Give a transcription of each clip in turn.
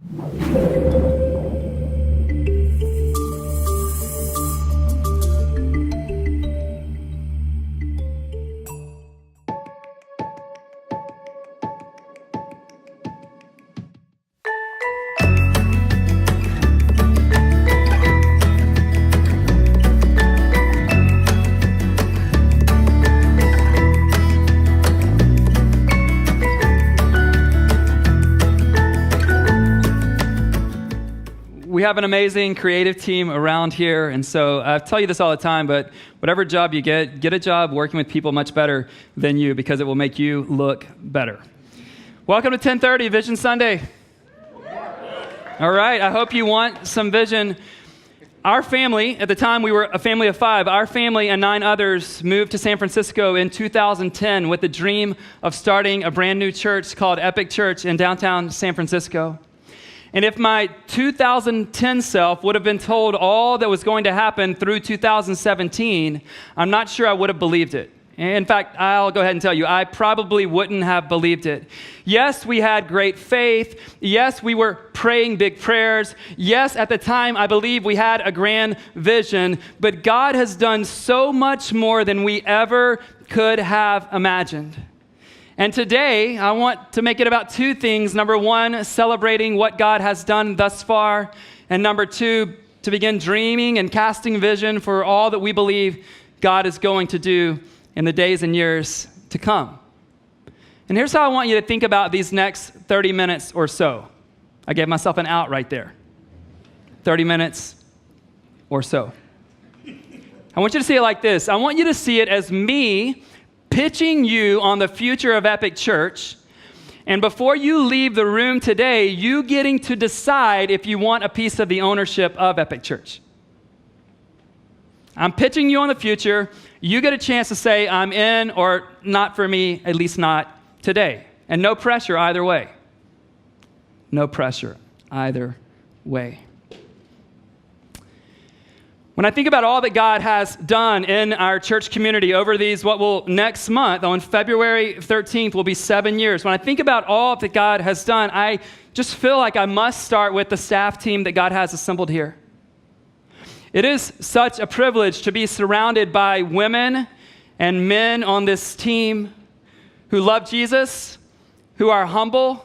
We have an amazing creative team around here, and so I tell you this all the time, but whatever job you get a job working with people much better than you because it will make you look better. Welcome to 10:30 Vision Sunday. All right, I hope you want some vision. Our family, at the time we were a family of 5, our family and 9 others moved to San Francisco in 2010 with the dream of starting a brand new church called Epic Church in downtown San Francisco. And if my 2010 self would have been told all that was going to happen through 2017, I'm not sure I would have believed it. In fact, I'll go ahead and tell you, I probably wouldn't have believed it. Yes, we had great faith. Yes, we were praying big prayers. Yes, at the time, I believe we had a grand vision. But God has done so much more than we ever could have imagined. And today, I want to make it about 2 things. Number 1, celebrating what God has done thus far. And number 2, to begin dreaming and casting vision for all that we believe God is going to do in the days and years to come. And here's how I want you to think about these next 30 minutes or so. I gave myself an out right there. 30 minutes or so. I want you to see it like this. I want you to see it as me pitching you on the future of Epic Church, and before you leave the room today, you getting to decide if you want a piece of the ownership of Epic Church. I'm pitching you on the future. You get a chance to say, I'm in, or not for me, at least not today. And no pressure either way. No pressure either way. When I think about all that God has done in our church community over these, what will next month, on February 13th, will be 7 years. When I think about all that God has done, I just feel like I must start with the staff team that God has assembled here. It is such a privilege to be surrounded by women and men on this team who love Jesus, who are humble,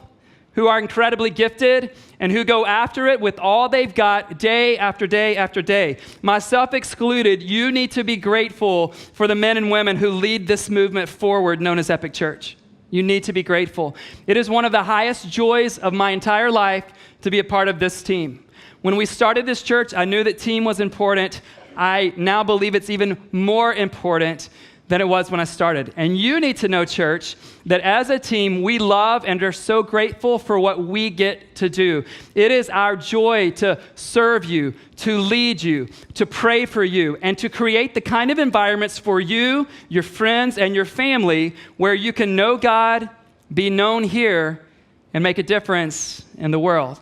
who are incredibly gifted, and who go after it with all they've got day after day after day. Myself excluded, you need to be grateful for the men and women who lead this movement forward known as Epic Church. You need to be grateful. It is one of the highest joys of my entire life to be a part of this team. When we started this church, I knew that team was important. I now believe it's even more important than it was when I started. And you need to know, church, that as a team, we love and are so grateful for what we get to do. It is our joy to serve you, to lead you, to pray for you, and to create the kind of environments for you, your friends, and your family where you can know God, be known here, and make a difference in the world.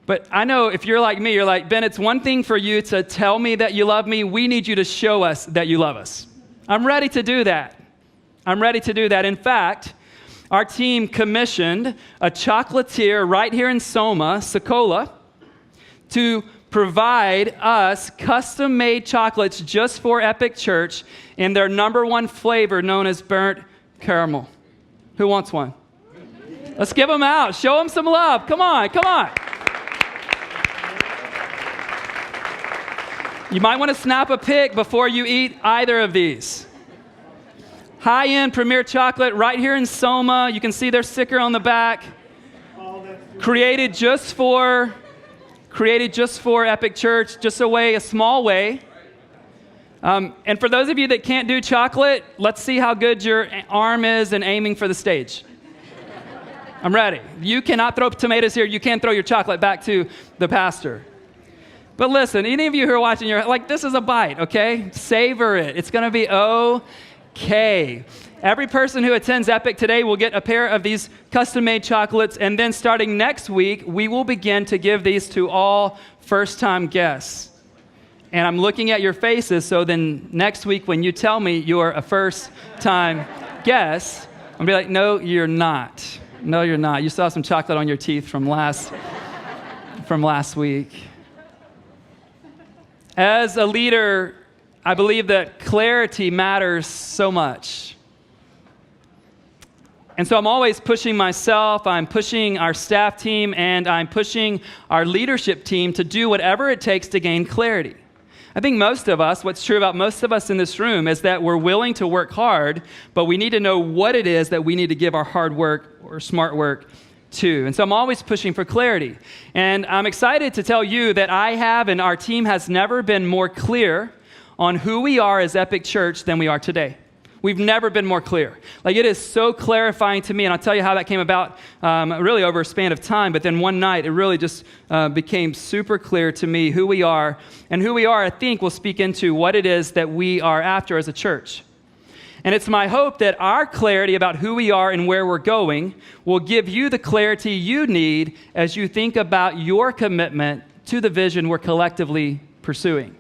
But I know if you're like me, you're like, Ben, it's one thing for you to tell me that you love me. We need you to show us that you love us. I'm ready to do that. I'm ready to do that. In fact, our team commissioned a chocolatier right here in Soma, Sokola, to provide us custom-made chocolates just for Epic Church in their number 1 flavor known as burnt caramel. Who wants one? Let's give them out. Show them some love. Come on, come on. You might want to snap a pic before you eat either of these. High-end premier chocolate right here in Soma. You can see their sticker on the back. Created just for Epic Church, just a small way. And for those of you that can't do chocolate, let's see how good your arm is in aiming for the stage. I'm ready. You cannot throw tomatoes here. You can throw your chocolate back to the pastor. But listen, any of you who are watching, you're like, this is a bite, okay? Savor it. It's going to be okay. Every person who attends Epic today will get a pair of these custom-made chocolates, and then starting next week, we will begin to give these to all first-time guests. And I'm looking at your faces, so then next week when you tell me you're a first-time guest, I'm going to be like, no, you're not. No, you're not. You still have some chocolate on your teeth from last week. As a leader, I believe that clarity matters so much. And so I'm always pushing myself, I'm pushing our staff team, and I'm pushing our leadership team to do whatever it takes to gain clarity. I think most of us, what's true about most of us in this room is that we're willing to work hard, but we need to know what it is that we need to give our hard work or smart work to. And so I'm always pushing for clarity. And I'm excited to tell you that I have and our team has never been more clear on who we are as Epic Church than we are today. We've never been more clear. Like, it is so clarifying to me, and I'll tell you how that came about really over a span of time, but then one night it really just became super clear to me who we are, and who we are, I think, will speak into what it is that we are after as a church. And it's my hope that our clarity about who we are and where we're going will give you the clarity you need as you think about your commitment to the vision we're collectively pursuing.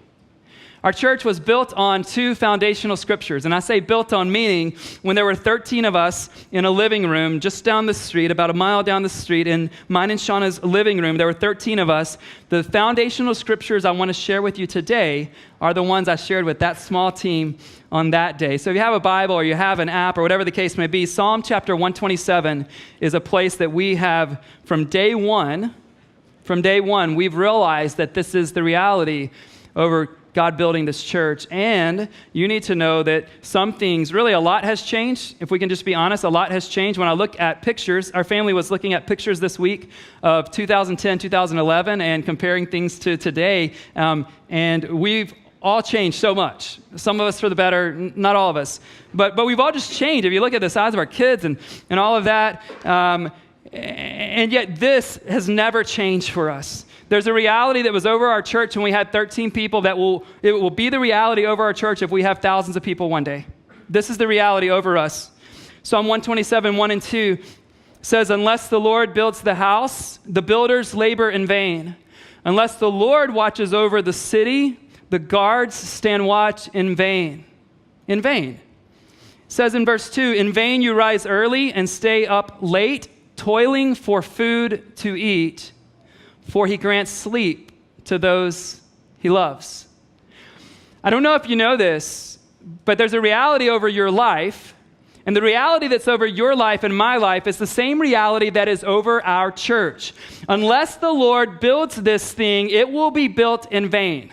Our church was built on 2 foundational scriptures. And I say built on meaning when there were 13 of us in a living room just down the street, about a mile down the street, in mine and Shauna's living room, there were 13 of us. The foundational scriptures I want to share with you today are the ones I shared with that small team on that day. So if you have a Bible or you have an app or whatever the case may be, Psalm chapter 127 is a place that we have from day one, we've realized that this is the reality over God building this church. And you need to know that some things, really a lot has changed. If we can just be honest, a lot has changed. When I look at pictures, our family was looking at pictures this week of 2010, 2011, and comparing things to today. And we've all changed so much. Some of us for the better, not all of us. But we've all just changed. If you look at the size of our kids and all of that, and yet this has never changed for us. There's a reality that was over our church when we had 13 people it will be the reality over our church if we have thousands of people one day. This is the reality over us. Psalm 127, 1 and 2 says, unless the Lord builds the house, the builders labor in vain. Unless the Lord watches over the city, the guards stand watch in vain. In vain. It says in verse 2, in vain you rise early and stay up late, toiling for food to eat, for he grants sleep to those he loves. I don't know if you know this, but there's a reality over your life, and the reality that's over your life and my life is the same reality that is over our church. Unless the Lord builds this thing, it will be built in vain.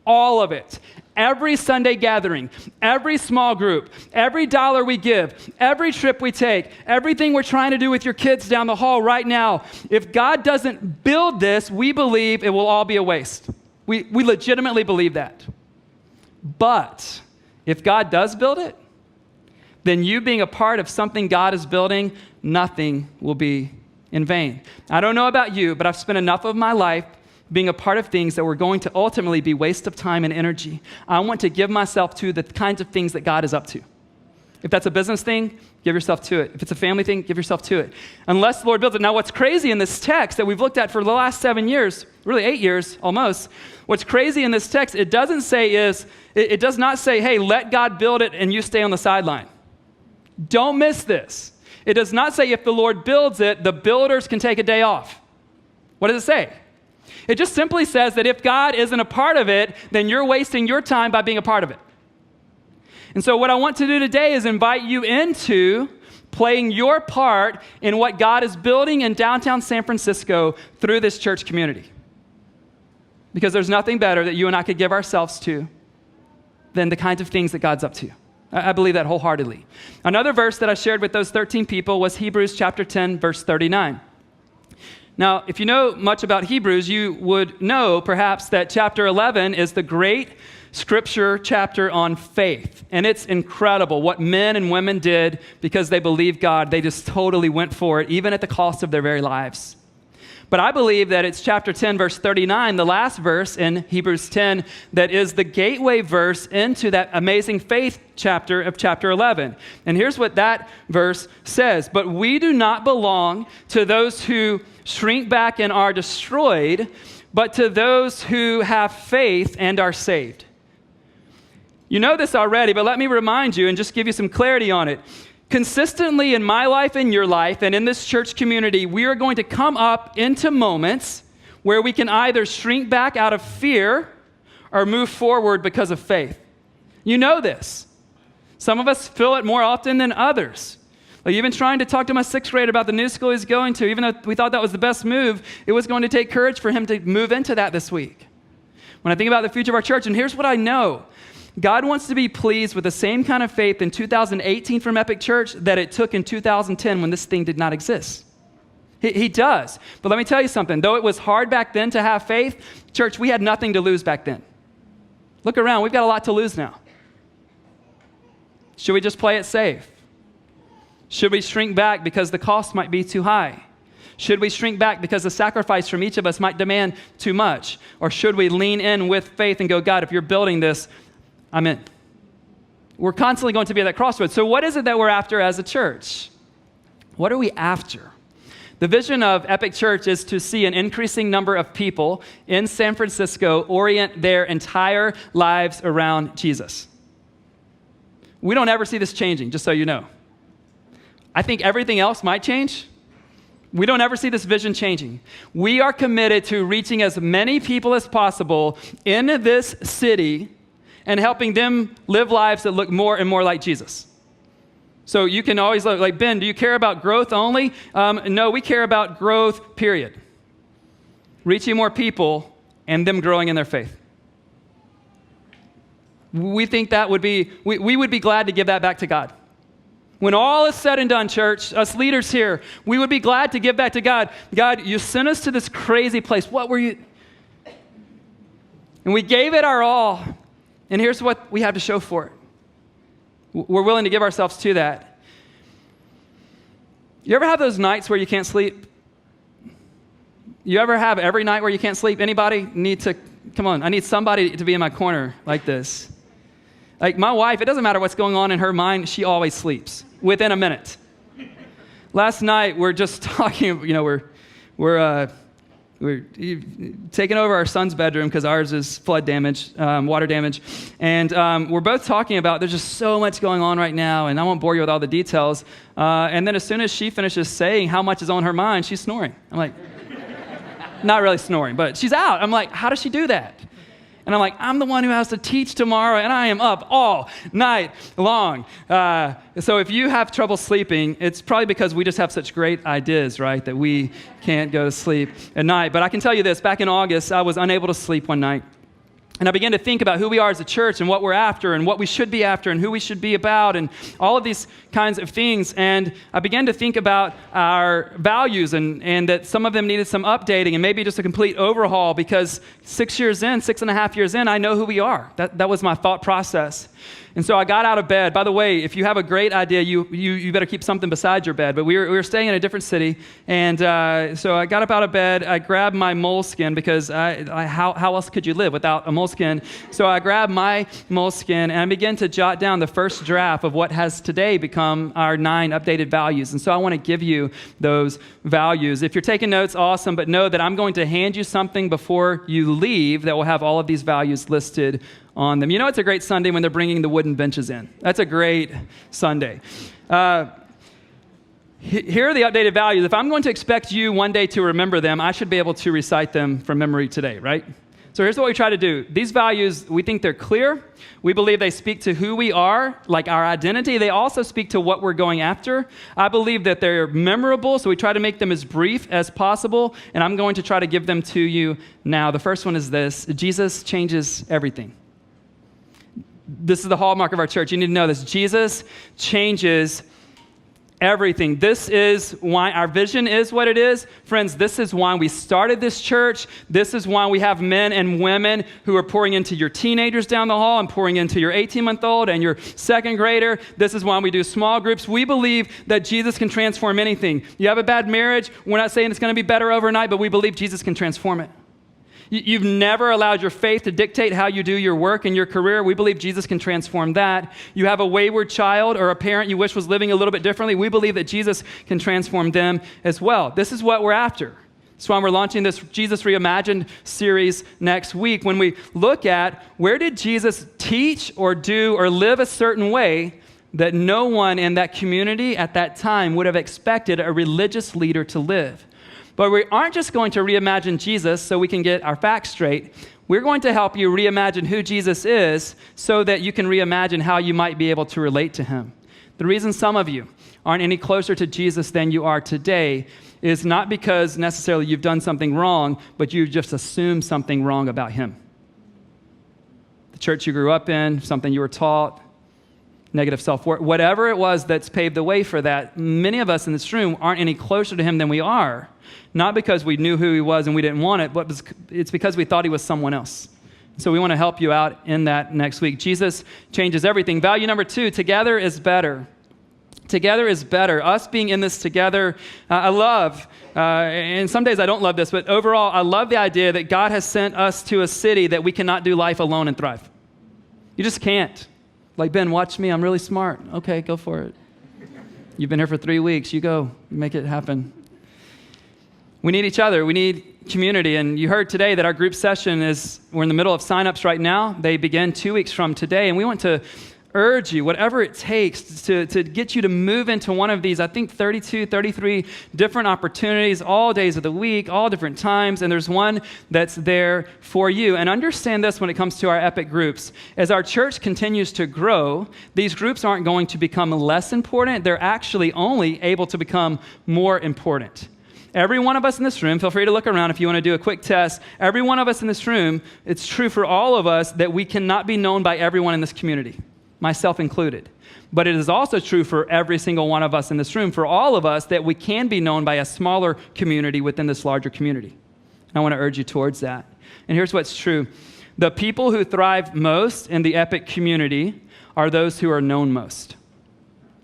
All of it. Every Sunday gathering, every small group, every dollar we give, every trip we take, everything we're trying to do with your kids down the hall right now, if God doesn't build this, we believe it will all be a waste. We legitimately believe that. But if God does build it, then you being a part of something God is building, nothing will be in vain. I don't know about you, but I've spent enough of my life being a part of things that were going to ultimately be waste of time and energy. I want to give myself to the kinds of things that God is up to. If that's a business thing, give yourself to it. If it's a family thing, give yourself to it. Unless the Lord builds it. Now, what's crazy in this text that we've looked at for the last 7 years, really 8 years almost, what's crazy in this text, it does not say, hey, let God build it and you stay on the sideline. Don't miss this. It does not say if the Lord builds it, the builders can take a day off. What does it say? It just simply says that if God isn't a part of it, then you're wasting your time by being a part of it. And so what I want to do today is invite you into playing your part in what God is building in downtown San Francisco through this church community. Because there's nothing better that you and I could give ourselves to than the kinds of things that God's up to. I believe that wholeheartedly. Another verse that I shared with those 13 people was Hebrews chapter 10, verse 39. Now, if you know much about Hebrews, you would know perhaps that chapter 11 is the great scripture chapter on faith. And it's incredible what men and women did because they believed God. They just totally went for it, even at the cost of their very lives. But I believe that it's chapter 10, verse 39, the last verse in Hebrews 10, that is the gateway verse into that amazing faith chapter of chapter 11. And here's what that verse says. But we do not belong to those who shrink back and are destroyed, but to those who have faith and are saved. You know this already, but let me remind you and just give you some clarity on it. consistently in my life, in your life, and in this church community, we are going to come up into moments where we can either shrink back out of fear or move forward because of faith. You know this. Some of us feel it more often than others. Like even trying to talk to my 6th grader about the new school he's going to, even though we thought that was the best move, it was going to take courage for him to move into that this week. When I think about the future of our church, and here's what I know. God wants to be pleased with the same kind of faith in 2018 from Epic Church that it took in 2010 when this thing did not exist. He does. But let me tell you something. Though it was hard back then to have faith, church, we had nothing to lose back then. Look around. We've got a lot to lose now. Should we just play it safe? Should we shrink back because the cost might be too high? Should we shrink back because the sacrifice from each of us might demand too much? Or should we lean in with faith and go, God, if you're building this, I'm in. We're constantly going to be at that crossroads. So what is it that we're after as a church? What are we after? The vision of Epic Church is to see an increasing number of people in San Francisco orient their entire lives around Jesus. We don't ever see this changing, just so you know. I think everything else might change. We don't ever see this vision changing. We are committed to reaching as many people as possible in this city and helping them live lives that look more and more like Jesus. So you can always look like, Ben, do you care about growth only? No, we care about growth, period. Reaching more people and them growing in their faith. We think that would be, we would be glad to give that back to God. When all is said and done, church, us leaders here, we would be glad to give back to God. God, you sent us to this crazy place. What were you? And we gave it our all. And here's what we have to show for it. We're willing to give ourselves to that. You ever have those nights where you can't sleep? You ever have every night where you can't sleep? Anybody need to, come on, I need somebody to be in my corner like this. Like my wife, it doesn't matter what's going on in her mind, she always sleeps within a minute. Last night, we're just talking, we're taking over our son's bedroom because ours is flood damage, water damage. And we're both talking about there's just so much going on right now, and I won't bore you with all the details. And then as soon as she finishes saying how much is on her mind, she's snoring. I'm like, not really snoring, but she's out. I'm like, how does she do that? And I'm like, I'm the one who has to teach tomorrow, and I am up all night long. So if you have trouble sleeping, it's probably because we just have such great ideas, right, that we can't go to sleep at night. But I can tell you this, back in August, I was unable to sleep one night. And I began to think about who we are as a church and what we're after and what we should be after and who we should be about and all of these kinds of things. And I began to think about our values and that some of them needed some updating and maybe just a complete overhaul because 6.5 years in, I know who we are. That was my thought process. And so I got out of bed. By the way, if you have a great idea, you better keep something beside your bed. But we were staying in a different city. And so I got up out of bed. I grabbed my moleskin because how else could you live without a moleskin? So I grabbed my moleskin and I began to jot down the first draft of what has today become our 9 updated values. And so I want to give you those values. If you're taking notes, awesome. But know that I'm going to hand you something before you leave that will have all of these values listed on them. You know it's a great Sunday when they're bringing the wooden benches in. That's a great Sunday. Here are the updated values. If I'm going to expect you one day to remember them, I should be able to recite them from memory today, right? So here's what we try to do. These values, we think they're clear. We believe they speak to who we are, like our identity. They also speak to what we're going after. I believe that they're memorable, so we try to make them as brief as possible, and I'm going to try to give them to you now. The first one is this: Jesus changes everything. This is the hallmark of our church. You need to know this. Jesus changes everything. This is why our vision is what it is. Friends, this is why we started this church. This is why we have men and women who are pouring into your teenagers down the hall and pouring into your 18-month-old and your second grader. This is why we do small groups. We believe that Jesus can transform anything. You have a bad marriage. We're not saying it's going to be better overnight, but we believe Jesus can transform it. You've never allowed your faith to dictate how you do your work and your career. We believe Jesus can transform that. You have a wayward child or a parent you wish was living a little bit differently. We believe that Jesus can transform them as well. This is what we're after. That's why we're launching this Jesus Reimagined series next week. When we look at where did Jesus teach or do or live a certain way, that no one in that community at that time would have expected a religious leader to live. But we aren't just going to reimagine Jesus so we can get our facts straight. We're going to help you reimagine who Jesus is so that you can reimagine how you might be able to relate to him. The reason some of you aren't any closer to Jesus than you are today is not because necessarily you've done something wrong, but you've just assumed something wrong about him. The church you grew up in, something you were taught, negative self-worth, whatever it was that's paved the way for that, many of us in this room aren't any closer to him than we are, not because we knew who he was and we didn't want it, but it's because we thought he was someone else. So we want to help you out in that next week. Jesus changes everything. Value number 2, together is better. Together is better. Us being in this together, I love, and some days I don't love this, but overall, I love the idea that God has sent us to a city that we cannot do life alone and thrive. You just can't. Like, Ben, watch me. I'm really smart. Okay, go for it. You've been here for 3 weeks. You go. Make it happen. We need each other. We need community. And you heard today that our group session we're in the middle of signups right now. They begin 2 weeks from today. And we want to urge you, whatever it takes to get you to move into one of these, I think 32, 33 different opportunities, all days of the week, all different times, and there's one that's there for you. And understand this when it comes to our Epic groups. As our church continues to grow, these groups aren't going to become less important. They're actually only able to become more important. Every one of us in this room, feel free to look around if you want to do a quick test. Every one of us in this room, it's true for all of us that we cannot be known by everyone in this community, myself included. But it is also true for every single one of us in this room, for all of us, that we can be known by a smaller community within this larger community. I want to urge you towards that. And here's what's true. The people who thrive most in the Epic community are those who are known most.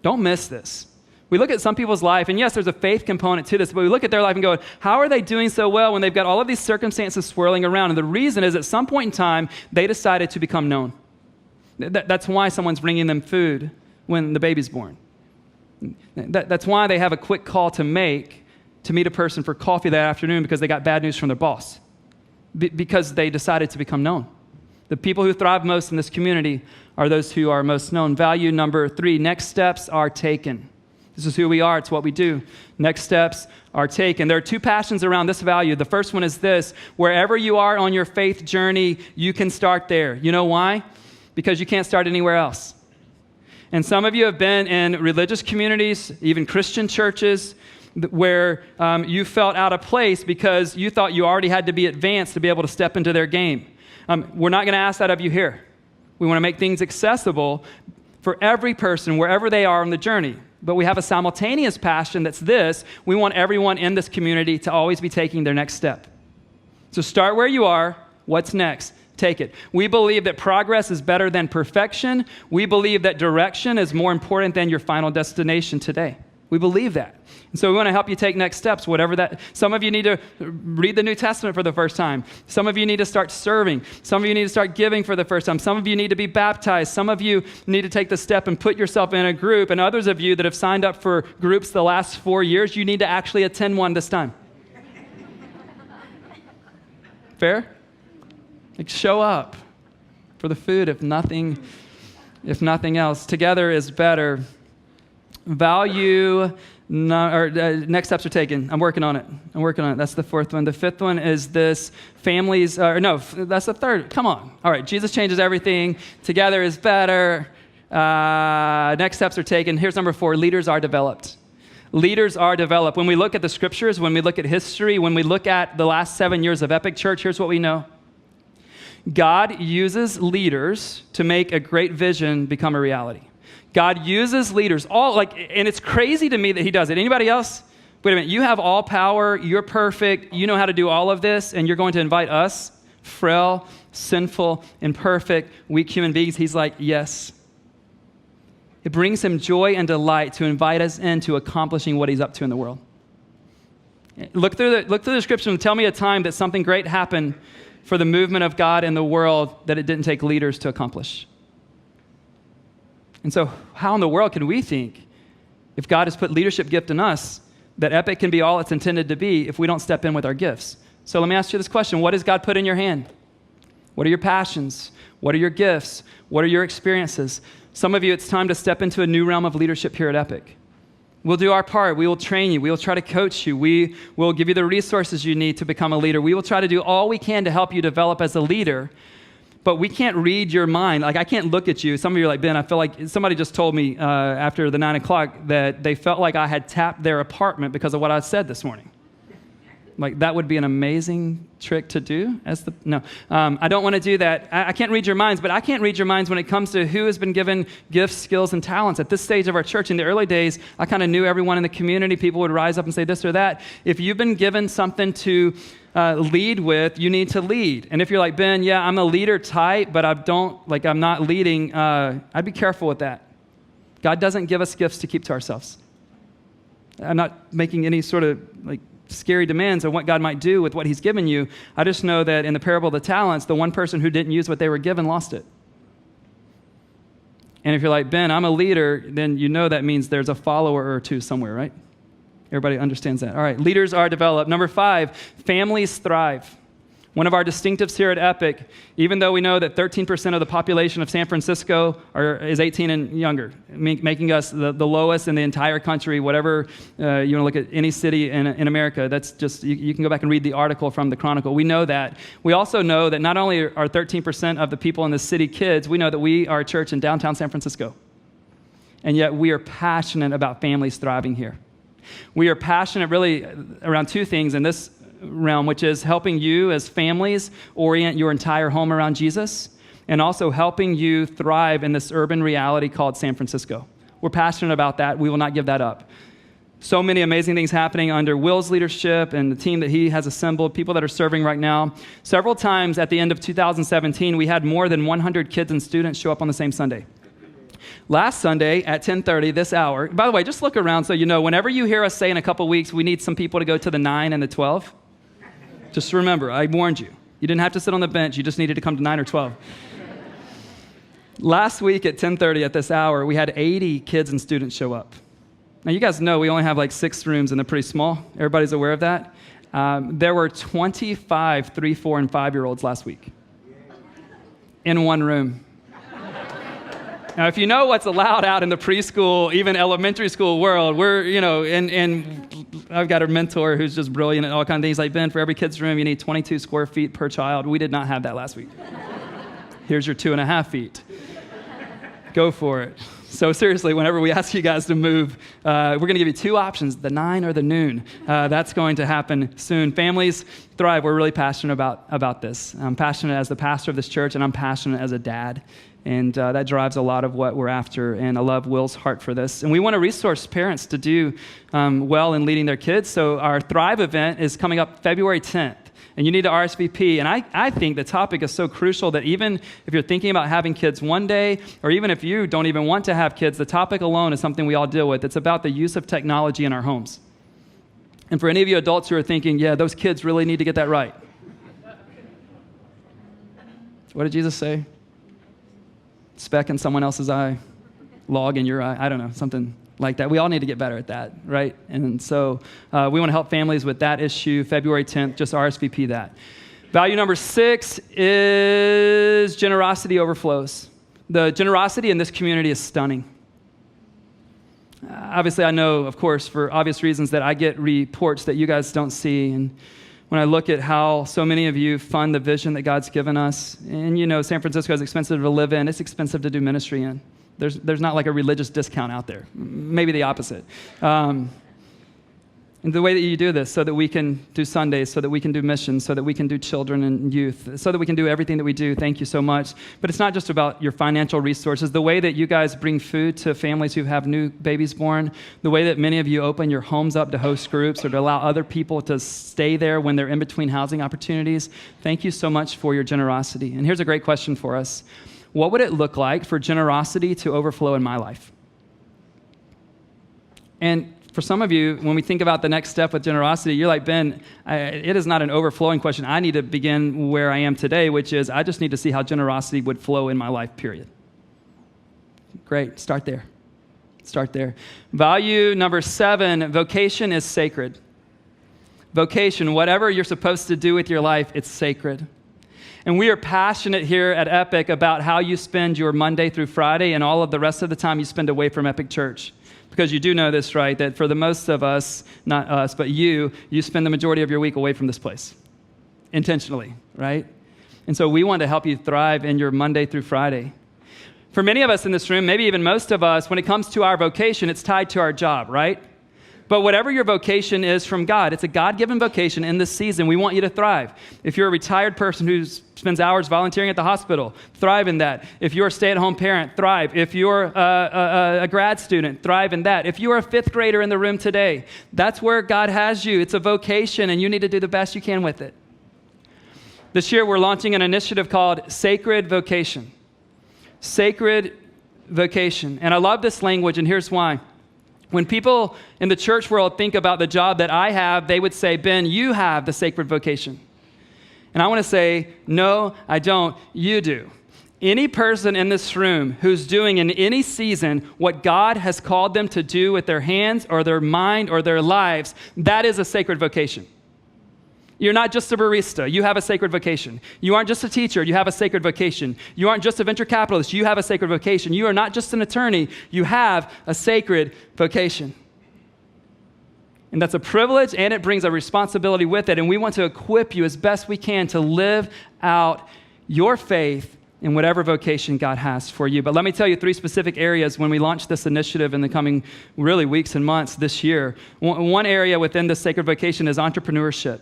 Don't miss this. We look at some people's life, and yes, there's a faith component to this, but we look at their life and go, how are they doing so well when they've got all of these circumstances swirling around? And the reason is at some point in time, they decided to become known. That's why someone's bringing them food when the baby's born. That's why they have a quick call to make to meet a person for coffee that afternoon because they got bad news from their boss, because they decided to become known. The people who thrive most in this community are those who are most known. Value number 3, next steps are taken. This is who we are. It's what we do. Next steps are taken. There are 2 passions around this value. The first one is this: wherever you are on your faith journey, you can start there. You know why? Because you can't start anywhere else. And some of you have been in religious communities, even Christian churches, where you felt out of place because you thought you already had to be advanced to be able to step into their game. We're not going to ask that of you here. We want to make things accessible for every person, wherever they are on the journey. But we have a simultaneous passion that's this: we want everyone in this community to always be taking their next step. So start where you are. What's next? Take it. We believe that progress is better than perfection. We believe that direction is more important than your final destination today. We believe that. And so we want to help you take next steps, whatever that. Some of you need to read the New Testament for the first time. Some of you need to start serving. Some of you need to start giving for the first time. Some of you need to be baptized. Some of you need to take the step and put yourself in a group. And others of you that have signed up for groups the last 4 years, you need to actually attend one this time. Fair? Like, show up for the food, if nothing else. Together is better. Value, next steps are taken. I'm working on it. That's the 4th one. The 5th one is this: families, that's the 3rd. Come on. All right, Jesus changes everything. Together is better. Next steps are taken. Here's number 4, leaders are developed. Leaders are developed. When we look at the scriptures, when we look at history, when we look at the last 7 years of Epic Church, here's what we know. God uses leaders to make a great vision become a reality. God uses leaders, and it's crazy to me that he does it. Anybody else? Wait a minute, you have all power, you're perfect, you know how to do all of this, and you're going to invite us, frail, sinful, imperfect, weak human beings? He's like, yes. It brings him joy and delight to invite us into accomplishing what he's up to in the world. Look through the scripture and tell me a time that something great happened for the movement of God in the world that it didn't take leaders to accomplish. And so how in the world can we think, if God has put leadership gift in us, that Epic can be all it's intended to be if we don't step in with our gifts? So let me ask you this question. What has God put in your hand? What are your passions? What are your gifts? What are your experiences? Some of you, it's time to step into a new realm of leadership here at Epic. We'll do our part. We will train you. We will try to coach you. We will give you the resources you need to become a leader. We will try to do all we can to help you develop as a leader, but we can't read your mind. Like, I can't look at you. Some of you are like, Ben, I feel like somebody just told me after the 9 o'clock that they felt like I had tapped their apartment because of what I said this morning. Like, that would be an amazing trick to do. I don't want to do that. I can't read your minds, but I can't read your minds when it comes to who has been given gifts, skills, and talents. At this stage of our church, in the early days, I kind of knew everyone in the community. People would rise up and say this or that. If you've been given something to lead with, you need to lead. And if you're like, Ben, yeah, I'm a leader type, but I'm not leading, I'd be careful with that. God doesn't give us gifts to keep to ourselves. I'm not making any sort of scary demands of what God might do with what he's given you. I just know that in the parable of the talents, the one person who didn't use what they were given lost it. And if you're like, Ben, I'm a leader, then you know that means there's a follower or two somewhere, right? Everybody understands that. All right, leaders are developed. Number 5, families thrive. One of our distinctives here at Epic, even though we know that 13% of the population of San Francisco is 18 and younger, making us the lowest in the entire country, whatever, you want to look at any city in America, that's just, you can go back and read the article from the Chronicle. We know that. We also know that not only are 13% of the people in the city kids, we know that we are a church in downtown San Francisco. And yet we are passionate about families thriving here. We are passionate really around 2 things in this realm, which is helping you as families orient your entire home around Jesus, and also helping you thrive in this urban reality called San Francisco. We're passionate about that. We will not give that up. So many amazing things happening under Will's leadership and the team that he has assembled, people that are serving right now. Several times at the end of 2017, we had more than 100 kids and students show up on the same Sunday. Last Sunday at 10:30, this hour, by the way, just look around so you know, whenever you hear us say in a couple weeks, we need some people to go to the 9 and the 12, just remember, I warned you. You didn't have to sit on the bench. You just needed to come to 9 or 12. Last week at 10:30 at this hour, we had 80 kids and students show up. Now, you guys know we only have 6 rooms and they're pretty small. Everybody's aware of that. There were 25 3, 4, and 5-year-olds last week in one room. Now, if you know what's allowed out in the preschool, even elementary school world, and I've got a mentor who's just brilliant at all kinds of things. Like, Ben, for every kid's room, you need 22 square feet per child. We did not have that last week. Here's your 2.5 feet. Go for it. So seriously, whenever we ask you guys to move, we're going to give you 2 options, the 9 or the noon. That's going to happen soon. Families thrive. We're really passionate about this. I'm passionate as the pastor of this church, and I'm passionate as a dad. And that drives a lot of what we're after, and I love Will's heart for this. And we want to resource parents to do well in leading their kids. So our Thrive event is coming up February 10th, and you need to RSVP. And I think the topic is so crucial that even if you're thinking about having kids one day, or even if you don't even want to have kids, the topic alone is something we all deal with. It's about the use of technology in our homes. And for any of you adults who are thinking, yeah, those kids really need to get that right. What did Jesus say? Speck in someone else's eye, log in your eye. I don't know, something like that. We all need to get better at that, right? And so we want to help families with that issue. February 10th, just RSVP that. Value number 6 is generosity overflows. The generosity in this community is stunning. Obviously, I know, of course, for obvious reasons that I get reports that you guys don't see. And when I look at how so many of you fund the vision that God's given us, and San Francisco is expensive to live in, it's expensive to do ministry in. There's not a religious discount out there. Maybe the opposite. And the way that you do this, so that we can do Sundays, so that we can do missions, so that we can do children and youth, so that we can do everything that we do, thank you so much. But it's not just about your financial resources. The way that you guys bring food to families who have new babies born, the way that many of you open your homes up to host groups or to allow other people to stay there when they're in between housing opportunities, thank you so much for your generosity. And here's a great question for us. What would it look like for generosity to overflow in my life? And for some of you, when we think about the next step with generosity, you're like, Ben, it is not an overflowing question. I need to begin where I am today, which is I just need to see how generosity would flow in my life, period. Great, start there. Start there. Value number 7, vocation is sacred. Vocation, whatever you're supposed to do with your life, it's sacred. And we are passionate here at Epic about how you spend your Monday through Friday and all of the rest of the time you spend away from Epic Church. Because you do know this, right, that for the most of us, not us, but you spend the majority of your week away from this place, intentionally, right? And so we want to help you thrive in your Monday through Friday. For many of us in this room, maybe even most of us, when it comes to our vocation, it's tied to our job, right? But whatever your vocation is from God, it's a God-given vocation in this season. We want you to thrive. If you're a retired person who spends hours volunteering at the hospital, thrive in that. If you're a stay-at-home parent, thrive. If you're a grad student, thrive in that. If you're a fifth grader in the room today, that's where God has you. It's a vocation, and you need to do the best you can with it. This year, we're launching an initiative called Sacred Vocation. Sacred Vocation. And I love this language, and here's why. When people in the church world think about the job that I have, they would say, Ben, you have the sacred vocation. And I want to say, no, I don't. You do. Any person in this room who's doing in any season what God has called them to do with their hands or their mind or their lives, that is a sacred vocation. You're not just a barista. You have a sacred vocation. You aren't just a teacher. You have a sacred vocation. You aren't just a venture capitalist. You have a sacred vocation. You are not just an attorney. You have a sacred vocation. And that's a privilege, and it brings a responsibility with it. And we want to equip you as best we can to live out your faith in whatever vocation God has for you. But let me tell you 3 specific areas when we launch this initiative in the coming really weeks and months this year. One area within this sacred vocation is entrepreneurship.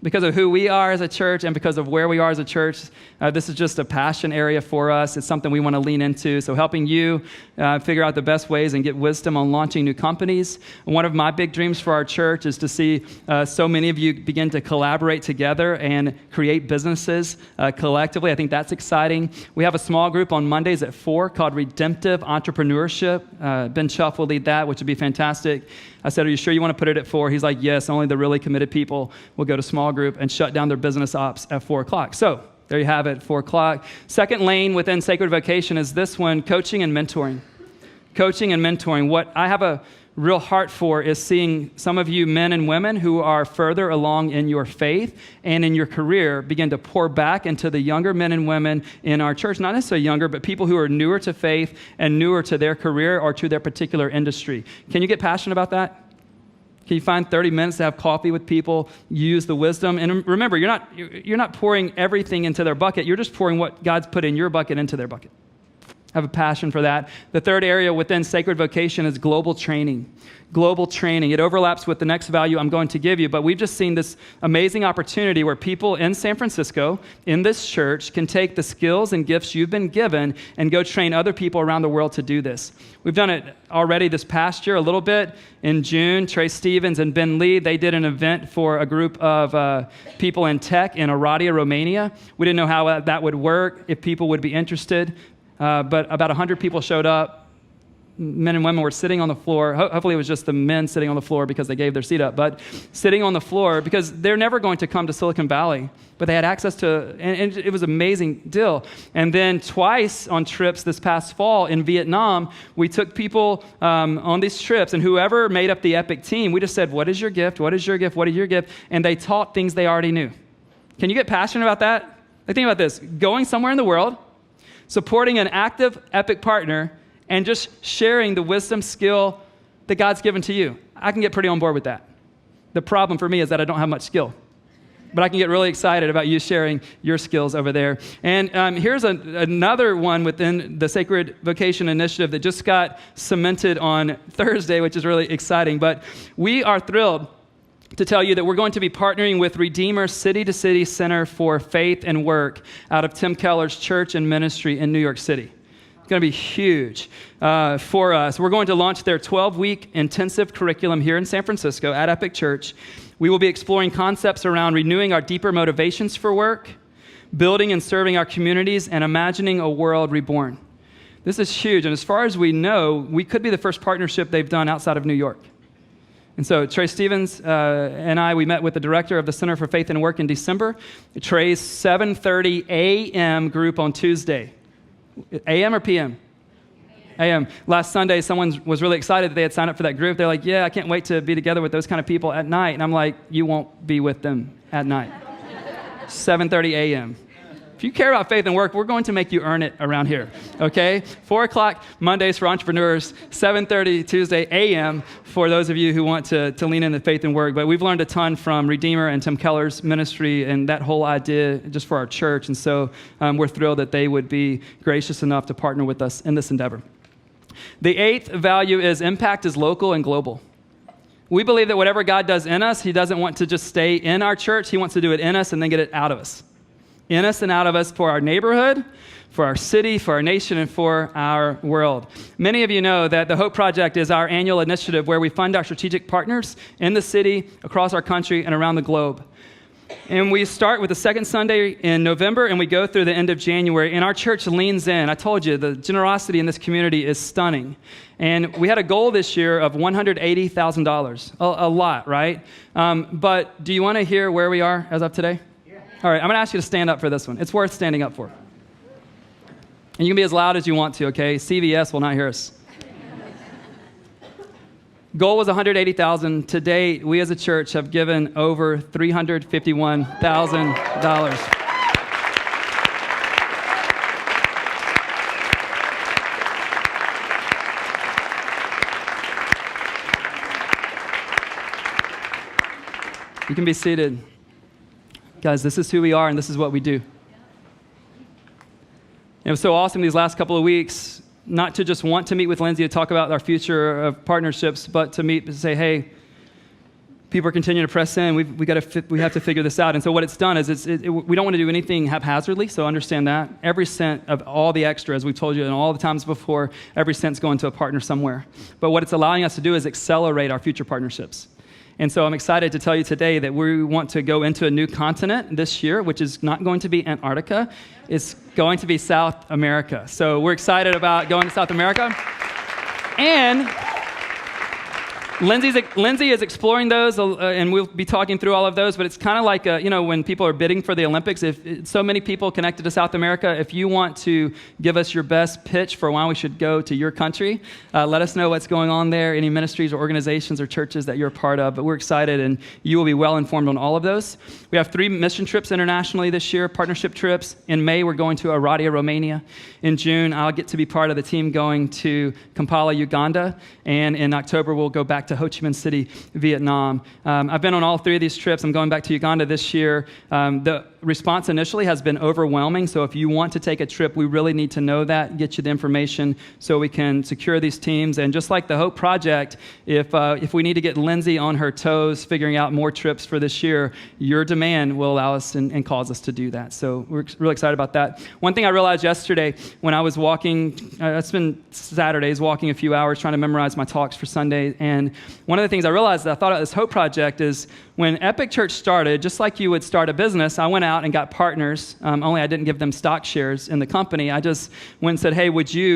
Because of who we are as a church and because of where we are as a church, this is just a passion area for us. It's something we want to lean into. So helping you figure out the best ways and get wisdom on launching new companies. One of my big dreams for our church is to see so many of you begin to collaborate together and create businesses collectively. I think that's exciting. We have a small group on Mondays at 4 called Redemptive Entrepreneurship. Ben Chuff will lead that, which would be fantastic. I said, are you sure you want to put it at 4? He's like, yes, only the really committed people will go to small group and shut down their business ops at 4 o'clock. So there you have it, 4 o'clock. Second lane within Sacred Vocation is this one, coaching and mentoring. Coaching and mentoring. What I have a real heart for is seeing some of you men and women who are further along in your faith and in your career begin to pour back into the younger men and women in our church, not necessarily younger, but people who are newer to faith and newer to their career or to their particular industry. Can you get passionate about that? Can you find 30 minutes to have coffee with people, use the wisdom? And remember, you're not pouring everything into their bucket. You're just pouring what God's put in your bucket into their bucket. I have a passion for that. The third area within Sacred Vocation is global training. Global training. It overlaps with the next value I'm going to give you, but we've just seen this amazing opportunity where people in San Francisco, in this church, can take the skills and gifts you've been given and go train other people around the world to do this. We've done it already this past year a little bit. In June, Trey Stevens and Ben Lee, they did an event for a group of people in tech in Oradea, Romania. We didn't know how that would work, if people would be interested. But about 100 people showed up. Men and women were sitting on the floor. Hopefully it was just the men sitting on the floor because they gave their seat up, but sitting on the floor because they're never going to come to Silicon Valley, but they had access to, and it was an amazing deal. And then twice on trips this past fall in Vietnam, we took people on these trips, and whoever made up the Epic team, we just said, what is your gift? What is your gift? What is your gift? And they taught things they already knew. Can you get passionate about that? Like, think about this. Going somewhere in the world, supporting an active Epic partner, and just sharing the wisdom, skill that God's given to you. I can get pretty on board with that. The problem for me is that I don't have much skill. But I can get really excited about you sharing your skills over there. And here's another one within the Sacred Vocation Initiative that just got cemented on Thursday, which is really exciting. But we are thrilled to tell you that we're going to be partnering with Redeemer City to City Center for Faith and Work out of Tim Keller's church and ministry in New York City. It's going to be huge for us. We're going to launch their 12-week intensive curriculum here in San Francisco at Epic Church. We will be exploring concepts around renewing our deeper motivations for work, building and serving our communities, and imagining a world reborn. This is huge, and as far as we know, we could be the first partnership they've done outside of New York. And so Trey Stevens and we met with the director of the Center for Faith and Work in December. Trey's 7:30 a.m. group on Tuesday. A.m. or P.m.? A.m. Last Sunday, someone was really excited that they had signed up for that group. They're like, yeah, I can't wait to be together with those kind of people at night. And I'm like, you won't be with them at night. 7:30 a.m. If you care about faith and work, we're going to make you earn it around here, okay? 4 o'clock Mondays for entrepreneurs, 7:30 Tuesday a.m. for those of you who want to lean into faith and work. But we've learned a ton from Redeemer and Tim Keller's ministry and that whole idea just for our church. And so we're thrilled that they would be gracious enough to partner with us in this endeavor. The 8th value is impact is local and global. We believe that whatever God does in us, he doesn't want to just stay in our church. He wants to do it in us and then get it out of us. In us and out of us for our neighborhood, for our city, for our nation, and for our world. Many of you know that the Hope Project is our annual initiative where we fund our strategic partners in the city, across our country, and around the globe. And we start with the second Sunday in November, and we go through the end of January, and our church leans in. I told you, the generosity in this community is stunning. And we had a goal this year of $180,000. A lot, right? But do you want to hear where we are as of today? Yeah. All right, I'm going to ask you to stand up for this one. It's worth standing up for. And you can be as loud as you want to, okay? CVS will not hear us. Goal was $180,000. To date, we as a church have given over $351,000. You can be seated. Guys, this is who we are and this is what we do. It was so awesome these last couple of weeks, not to just want to meet with Lindsay to talk about our future of partnerships, but to meet and say, hey, people are continuing to press in. We have to figure this out. And so what it's done is we don't want to do anything haphazardly, so understand that. Every cent of all the extra, as we've told you and all the times before, every cent's going to a partner somewhere. But what it's allowing us to do is accelerate our future partnerships. And so I'm excited to tell you today that we want to go into a new continent this year, which is not going to be Antarctica. It's going to be South America. So we're excited about going to South America. And Lindsay is exploring those, and we'll be talking through all of those, but it's kind of like, when people are bidding for the Olympics, if so many people connected to South America, if you want to give us your best pitch for why we should go to your country, let us know what's going on there, any ministries or organizations or churches that you're a part of, but we're excited, and you will be well informed on all of those. We have 3 mission trips internationally this year, partnership trips. In May, we're going to Oradea, Romania. In June, I'll get to be part of the team going to Kampala, Uganda, and in October, we'll go back to Ho Chi Minh City, Vietnam. I've been on all 3 of these trips. I'm going back to Uganda this year. The response initially has been overwhelming, so if you want to take a trip, we really need to know that, get you the information so we can secure these teams. And just like the Hope Project, if we need to get Lindsay on her toes figuring out more trips for this year, your demand will allow us and cause us to do that. So we're really excited about that. One thing I realized yesterday when I was walking, I spent Saturdays walking a few hours trying to memorize my talks for Sunday, and one of the things I realized that I thought about this Hope Project is when Epic Church started, just like you would start a business, I went out and got partners, only I didn't give them stock shares in the company. I just went and said, hey,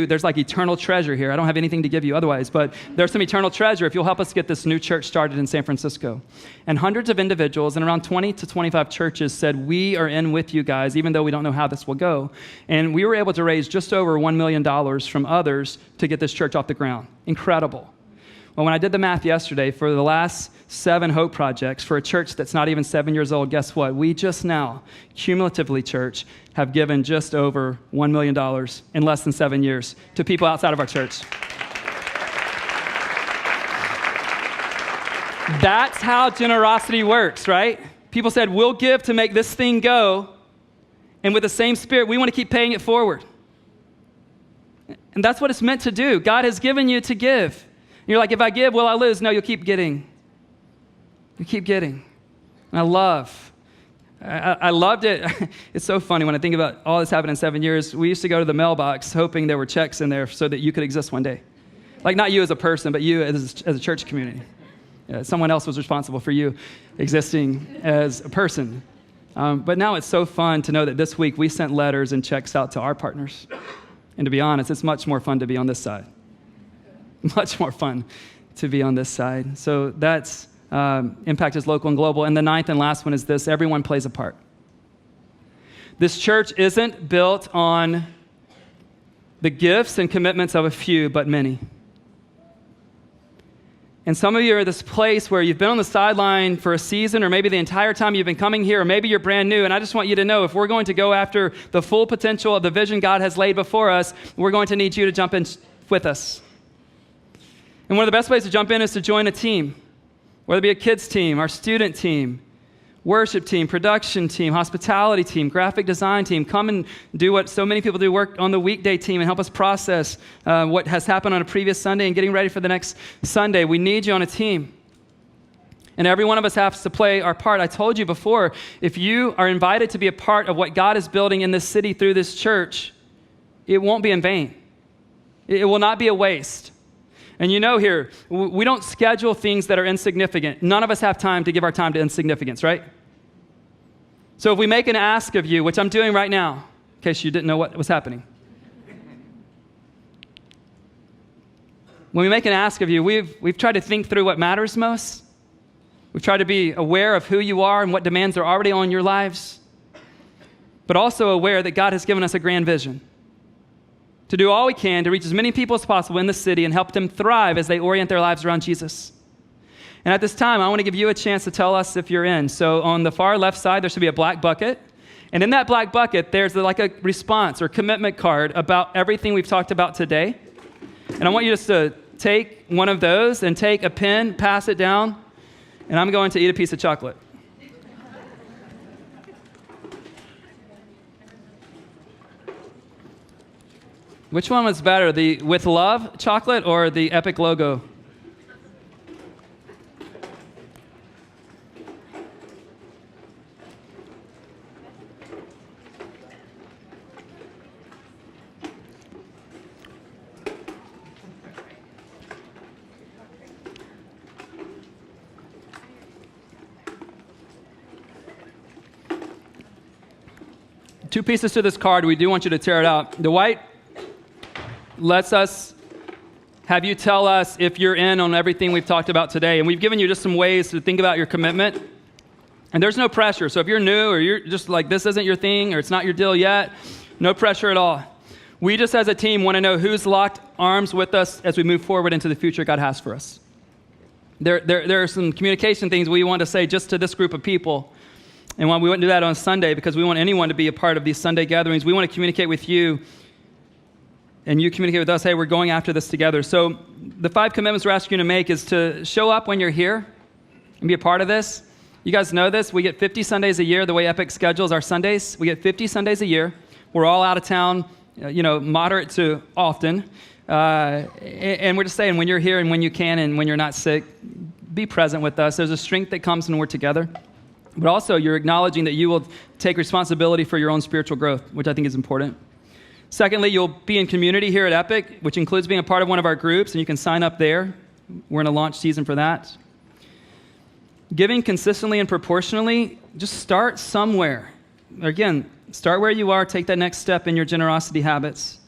there's like eternal treasure here. I don't have anything to give you otherwise, but there's some eternal treasure if you'll help us get this new church started in San Francisco. And hundreds of individuals and around 20 to 25 churches said, we are in with you guys, even though we don't know how this will go. And we were able to raise just over $1 million from others to get this church off the ground. Incredible. Well, when I did the math yesterday, for the last 7 Hope Projects, for a church that's not even 7 years old, guess what? We just now, cumulatively, church, have given just over $1 million in less than 7 years to people outside of our church. That's how generosity works, right? People said, we'll give to make this thing go, and with the same spirit, we want to keep paying it forward. And that's what it's meant to do. God has given you to give. You're like, if I give, will I lose? No, you'll keep getting. You keep getting. And I loved it. It's so funny when I think about all this happened in 7 years. We used to go to the mailbox hoping there were checks in there so that you could exist one day. Like not you as a person, but you as a church community. Someone else was responsible for you existing as a person. But now it's so fun to know that this week we sent letters and checks out to our partners. And to be honest, it's much more fun to be on this side. Much more fun to be on this side. So that's impact is local and global. And the 9th and last one is this: everyone plays a part. This church isn't built on the gifts and commitments of a few, but many. And some of you are at this place where you've been on the sideline for a season, or maybe the entire time you've been coming here, or maybe you're brand new. And I just want you to know, if we're going to go after the full potential of the vision God has laid before us, we're going to need you to jump in with us. And one of the best ways to jump in is to join a team, whether it be a kids team, our student team, worship team, production team, hospitality team, graphic design team. Come and do what so many people do, work on the weekday team and help us process what has happened on a previous Sunday and getting ready for the next Sunday. We need you on a team. And every one of us has to play our part. I told you before, if you are invited to be a part of what God is building in this city through this church, it won't be in vain. It will not be a waste. And you know here, we don't schedule things that are insignificant. None of us have time to give our time to insignificance, right? So if we make an ask of you, which I'm doing right now, in case you didn't know what was happening. When we make an ask of you, we've tried to think through what matters most. We've tried to be aware of who you are and what demands are already on your lives, but also aware that God has given us a grand vision to do all we can to reach as many people as possible in the city and help them thrive as they orient their lives around Jesus. And at this time, I want to give you a chance to tell us if you're in. So on the far left side, there should be a black bucket. And in that black bucket, there's like a response or commitment card about everything we've talked about today. And I want you just to take one of those and take a pen, pass it down, and I'm going to eat a piece of chocolate. Which one was better, the with love chocolate or the Epic logo? Two pieces to this card. We do want you to tear it out. The white lets us have you tell us if you're in on everything we've talked about today. And we've given you just some ways to think about your commitment. And there's no pressure. So if you're new or you're just like, this isn't your thing or it's not your deal yet, no pressure at all. We just as a team want to know who's locked arms with us as we move forward into the future God has for us. There are some communication things we want to say just to this group of people. And we wouldn't do that on Sunday because we want anyone to be a part of these Sunday gatherings. We want to communicate with you, and you communicate with us, hey, we're going after this together. So the 5 commitments we're asking you to make is to show up when you're here and be a part of this. You guys know this. We get 50 Sundays a year, the way Epic schedules our Sundays. We get 50 Sundays a year. We're all out of town, moderate to often. And we're just saying, when you're here and when you can and when you're not sick, be present with us. There's a strength that comes when we're together. But also, you're acknowledging that you will take responsibility for your own spiritual growth, which I think is important. Secondly, you'll be in community here at Epic, which includes being a part of one of our groups, and you can sign up there. We're in a launch season for that. Giving consistently and proportionally, just start somewhere. Again, start where you are, take that next step in your generosity habits.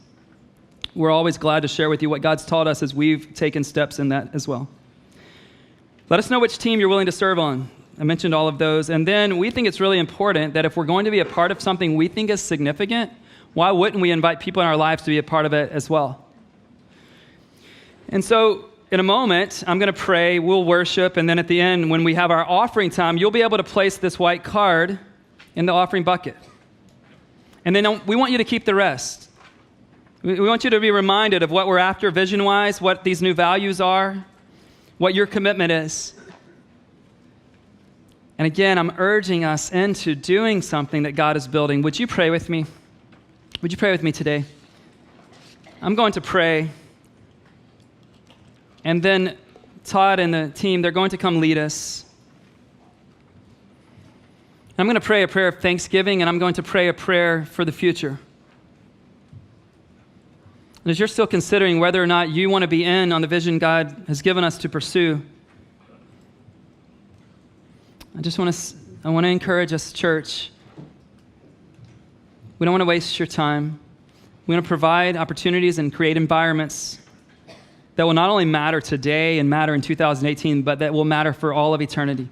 We're always glad to share with you what God's taught us as we've taken steps in that as well. Let us know which team you're willing to serve on. I mentioned all of those. And then we think it's really important that if we're going to be a part of something we think is significant, why wouldn't we invite people in our lives to be a part of it as well? And so in a moment, I'm going to pray, we'll worship, and then at the end, when we have our offering time, you'll be able to place this white card in the offering bucket. And then we want you to keep the rest. We want you to be reminded of what we're after vision-wise, what these new values are, what your commitment is. And again, I'm urging us into doing something that God is building. Would you pray with me? Would you pray with me today? I'm going to pray. And then Todd and the team, they're going to come lead us. I'm going to pray a prayer of thanksgiving, and I'm going to pray a prayer for the future. And as you're still considering whether or not you want to be in on the vision God has given us to pursue, I want to encourage us, church. We don't want to waste your time. We want to provide opportunities and create environments that will not only matter today and matter in 2018, but that will matter for all of eternity.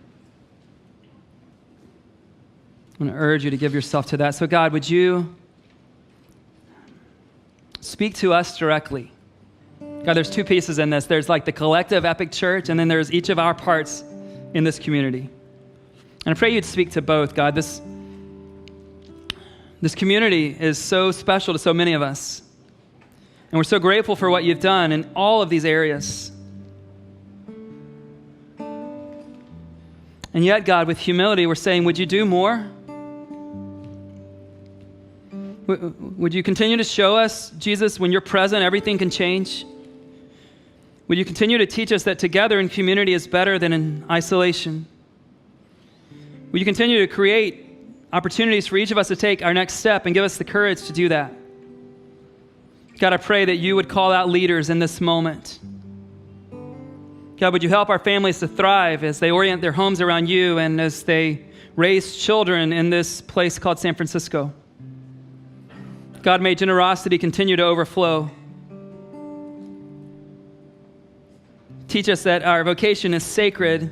I want to urge you to give yourself to that. So God, would you speak to us directly? God, there's two pieces in this. There's like the collective epic church, and then there's each of our parts in this community. And I pray you'd speak to both, God. This community is so special to so many of us. And we're so grateful for what you've done in all of these areas. And yet, God, with humility, we're saying, would you do more? Would you continue to show us, Jesus, when you're present, everything can change? Would you continue to teach us that together in community is better than in isolation? Would you continue to create opportunities for each of us to take our next step and give us the courage to do that? God, I pray that you would call out leaders in this moment. God, would you help our families to thrive as they orient their homes around you and as they raise children in this place called San Francisco? God, may generosity continue to overflow. Teach us that our vocation is sacred,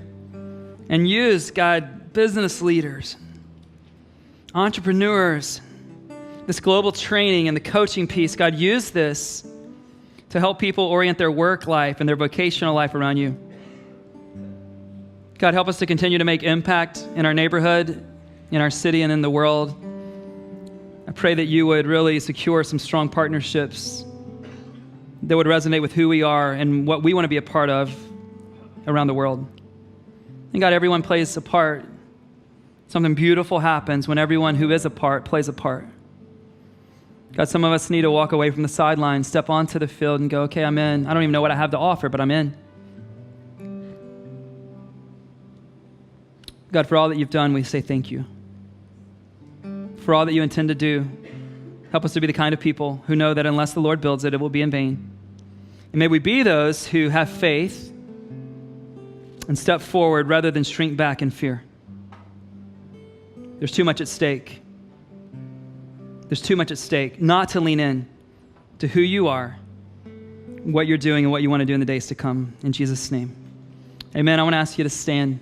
and use, God, business leaders, entrepreneurs, this global training and the coaching piece. God, use this to help people orient their work life and their vocational life around you. God, help us to continue to make impact in our neighborhood, in our city, and in the world. I pray that you would really secure some strong partnerships that would resonate with who we are and what we want to be a part of around the world. And God, everyone plays a part. Something beautiful happens when everyone who is a part plays a part. God, some of us need to walk away from the sidelines, step onto the field and go, okay, I'm in. I don't even know what I have to offer, but I'm in. God, for all that you've done, we say thank you. For all that you intend to do, help us to be the kind of people who know that unless the Lord builds it, it will be in vain. And may we be those who have faith and step forward rather than shrink back in fear. There's too much at stake. There's too much at stake not to lean in to who you are, what you're doing, and what you want to do in the days to come. In Jesus' name, amen. I want to ask you to stand.